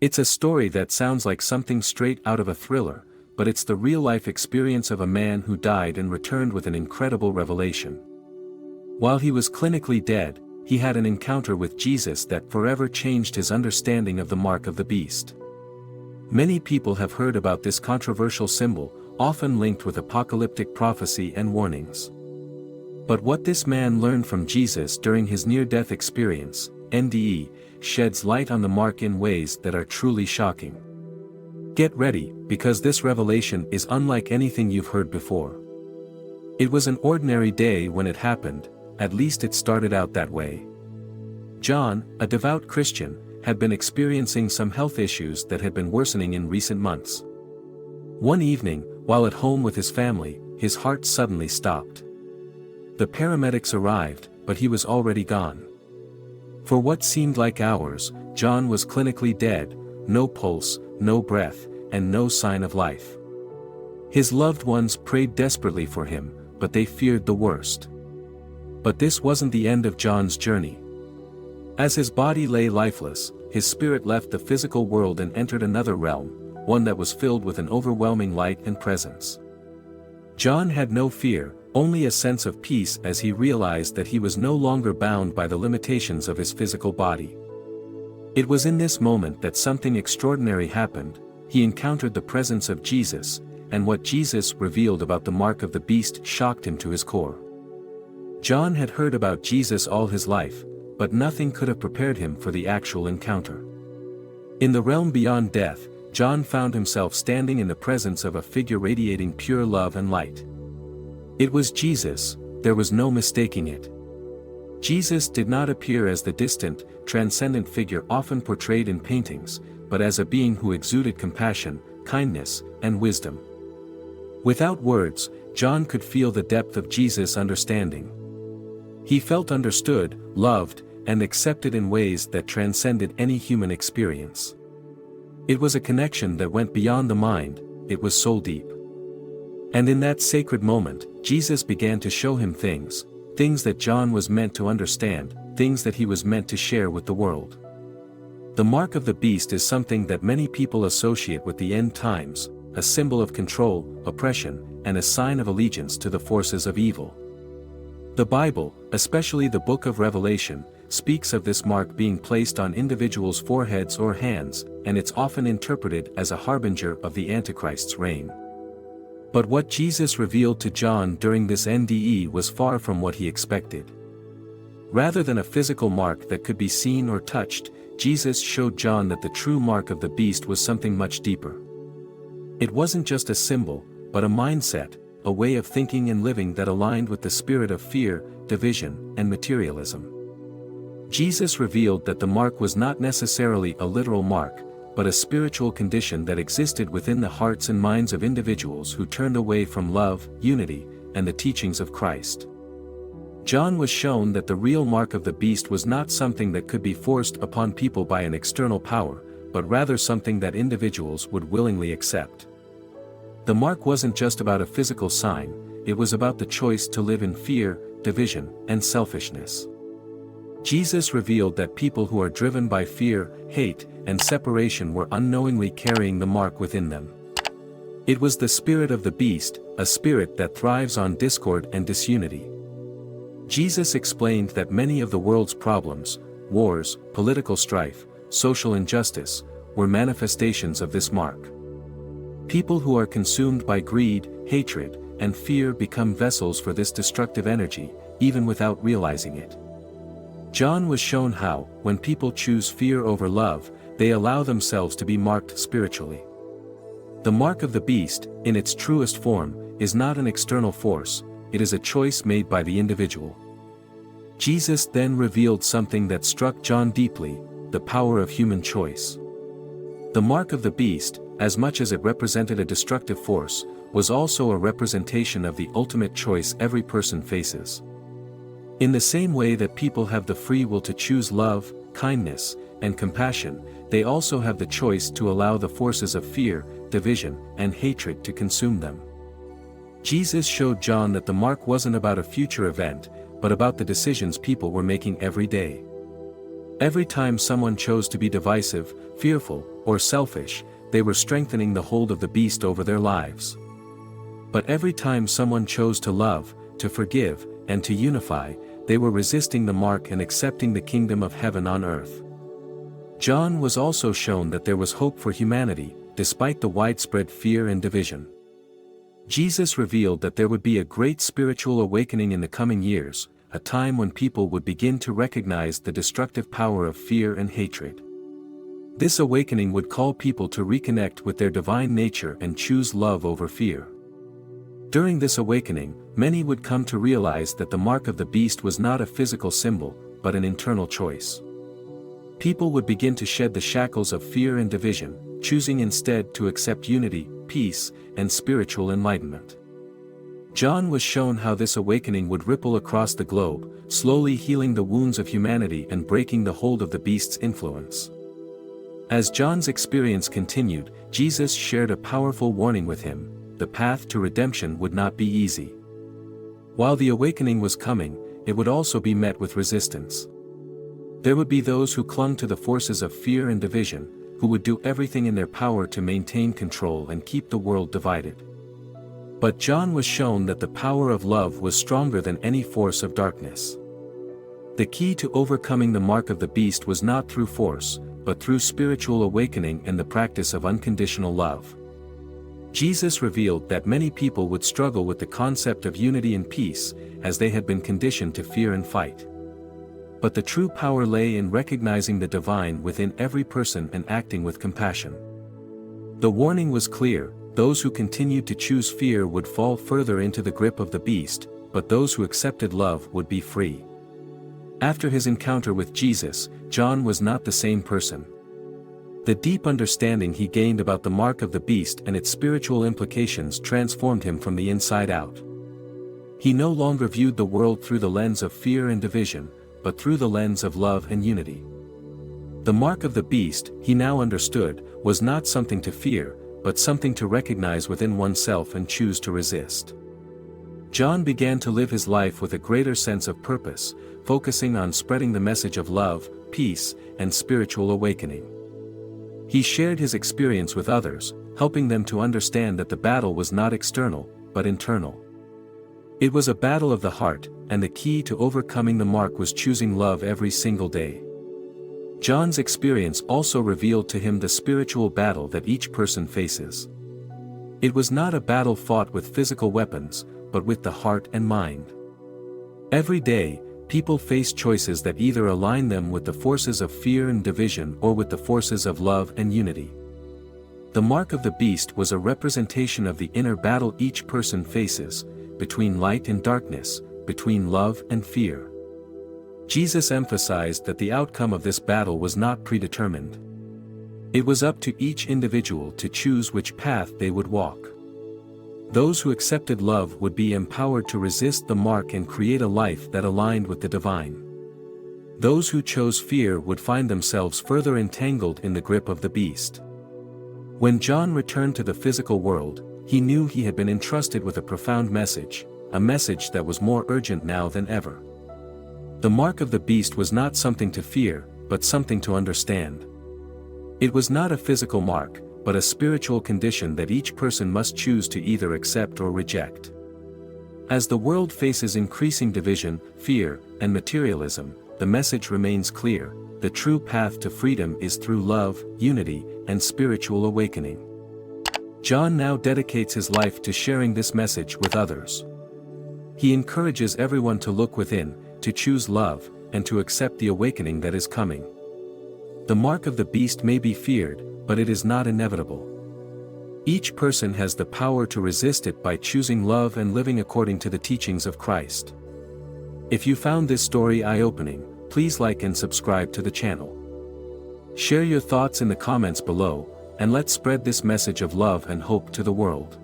It's a story that sounds like something straight out of a thriller, but it's the real-life experience of a man who died and returned with an incredible revelation. While he was clinically dead, he had an encounter with Jesus that forever changed his understanding of the mark of the beast. Many people have heard about this controversial symbol, often linked with apocalyptic prophecy and warnings. But what this man learned from Jesus during his near-death experience, NDE, sheds light on the mark in ways that are truly shocking. Get ready, because this revelation is unlike anything you've heard before. It was an ordinary day when it happened, at least it started out that way. John, a devout Christian, had been experiencing some health issues that had been worsening in recent months. One evening, while at home with his family, his heart suddenly stopped. The paramedics arrived, but he was already gone. For what seemed like hours, John was clinically dead, no pulse, no breath, and no sign of life. His loved ones prayed desperately for him, but they feared the worst. But this wasn't the end of John's journey. As his body lay lifeless, his spirit left the physical world and entered another realm, one that was filled with an overwhelming light and presence. John had no fear, only a sense of peace as he realized that he was no longer bound by the limitations of his physical body. It was in this moment that something extraordinary happened. He encountered the presence of Jesus, and what Jesus revealed about the mark of the beast shocked him to his core. John had heard about Jesus all his life, but nothing could have prepared him for the actual encounter. In the realm beyond death, John found himself standing in the presence of a figure radiating pure love and light. It was Jesus, there was no mistaking it. Jesus did not appear as the distant, transcendent figure often portrayed in paintings, but as a being who exuded compassion, kindness, and wisdom. Without words, John could feel the depth of Jesus' understanding. He felt understood, loved, and accepted in ways that transcended any human experience. It was a connection that went beyond the mind, it was soul deep. And in that sacred moment, Jesus began to show him things that John was meant to understand, things that he was meant to share with the world. The mark of the beast is something that many people associate with the end times, a symbol of control, oppression, and a sign of allegiance to the forces of evil. The Bible, especially the book of Revelation, speaks of this mark being placed on individuals' foreheads or hands, and it's often interpreted as a harbinger of the Antichrist's reign. But what Jesus revealed to John during this NDE was far from what he expected. Rather than a physical mark that could be seen or touched, Jesus showed John that the true mark of the beast was something much deeper. It wasn't just a symbol, but a mindset, a way of thinking and living that aligned with the spirit of fear, division, and materialism. Jesus revealed that the mark was not necessarily a literal mark, but a spiritual condition that existed within the hearts and minds of individuals who turned away from love, unity, and the teachings of Christ. John was shown that the real mark of the beast was not something that could be forced upon people by an external power, but rather something that individuals would willingly accept. The mark wasn't just about a physical sign, it was about the choice to live in fear, division, and selfishness. Jesus revealed that people who are driven by fear, hate, and separation were unknowingly carrying the mark within them. It was the spirit of the beast, a spirit that thrives on discord and disunity. Jesus explained that many of the world's problems, wars, political strife, social injustice, were manifestations of this mark. People who are consumed by greed, hatred, and fear become vessels for this destructive energy, even without realizing it. John was shown how, when people choose fear over love, they allow themselves to be marked spiritually. The mark of the beast, in its truest form, is not an external force, it is a choice made by the individual. Jesus then revealed something that struck John deeply, the power of human choice. The mark of the beast, as much as it represented a destructive force, was also a representation of the ultimate choice every person faces. In the same way that people have the free will to choose love, kindness, and compassion, they also have the choice to allow the forces of fear, division, and hatred to consume them. Jesus showed John that the mark wasn't about a future event, but about the decisions people were making every day. Every time someone chose to be divisive, fearful, or selfish, they were strengthening the hold of the beast over their lives. But every time someone chose to love, to forgive, and to unify, they were resisting the mark and accepting the kingdom of heaven on earth. John was also shown that there was hope for humanity, despite the widespread fear and division. Jesus revealed that there would be a great spiritual awakening in the coming years, a time when people would begin to recognize the destructive power of fear and hatred. This awakening would call people to reconnect with their divine nature and choose love over fear. During this awakening, many would come to realize that the mark of the beast was not a physical symbol, but an internal choice. People would begin to shed the shackles of fear and division, choosing instead to accept unity, peace, and spiritual enlightenment. John was shown how this awakening would ripple across the globe, slowly healing the wounds of humanity and breaking the hold of the beast's influence. As John's experience continued, Jesus shared a powerful warning with him: the path to redemption would not be easy. While the awakening was coming, it would also be met with resistance. There would be those who clung to the forces of fear and division, who would do everything in their power to maintain control and keep the world divided. But John was shown that the power of love was stronger than any force of darkness. The key to overcoming the mark of the beast was not through force, but through spiritual awakening and the practice of unconditional love. Jesus revealed that many people would struggle with the concept of unity and peace, as they had been conditioned to fear and fight. But the true power lay in recognizing the divine within every person and acting with compassion. The warning was clear: those who continued to choose fear would fall further into the grip of the beast, but those who accepted love would be free. After his encounter with Jesus, John was not the same person. The deep understanding he gained about the mark of the beast and its spiritual implications transformed him from the inside out. He no longer viewed the world through the lens of fear and division, but through the lens of love and unity. The mark of the beast, he now understood, was not something to fear, but something to recognize within oneself and choose to resist. John began to live his life with a greater sense of purpose, focusing on spreading the message of love, peace, and spiritual awakening. He shared his experience with others, helping them to understand that the battle was not external, but internal. It was a battle of the heart, and the key to overcoming the mark was choosing love every single day. John's experience also revealed to him the spiritual battle that each person faces. It was not a battle fought with physical weapons, but with the heart and mind. Every day, people face choices that either align them with the forces of fear and division or with the forces of love and unity. The mark of the beast was a representation of the inner battle each person faces, between light and darkness, between love and fear. Jesus emphasized that the outcome of this battle was not predetermined. It was up to each individual to choose which path they would walk. Those who accepted love would be empowered to resist the mark and create a life that aligned with the divine. Those who chose fear would find themselves further entangled in the grip of the beast. When John returned to the physical world, he knew he had been entrusted with a profound message, a message that was more urgent now than ever. The mark of the beast was not something to fear, but something to understand. It was not a physical mark, but a spiritual condition that each person must choose to either accept or reject. As the world faces increasing division, fear, and materialism, the message remains clear: the true path to freedom is through love, unity, and spiritual awakening. John now dedicates his life to sharing this message with others. He encourages everyone to look within, to choose love, and to accept the awakening that is coming. The mark of the beast may be feared, but it is not inevitable. Each person has the power to resist it by choosing love and living according to the teachings of Christ. If you found this story eye-opening, please like and subscribe to the channel. Share your thoughts in the comments below, and let's spread this message of love and hope to the world.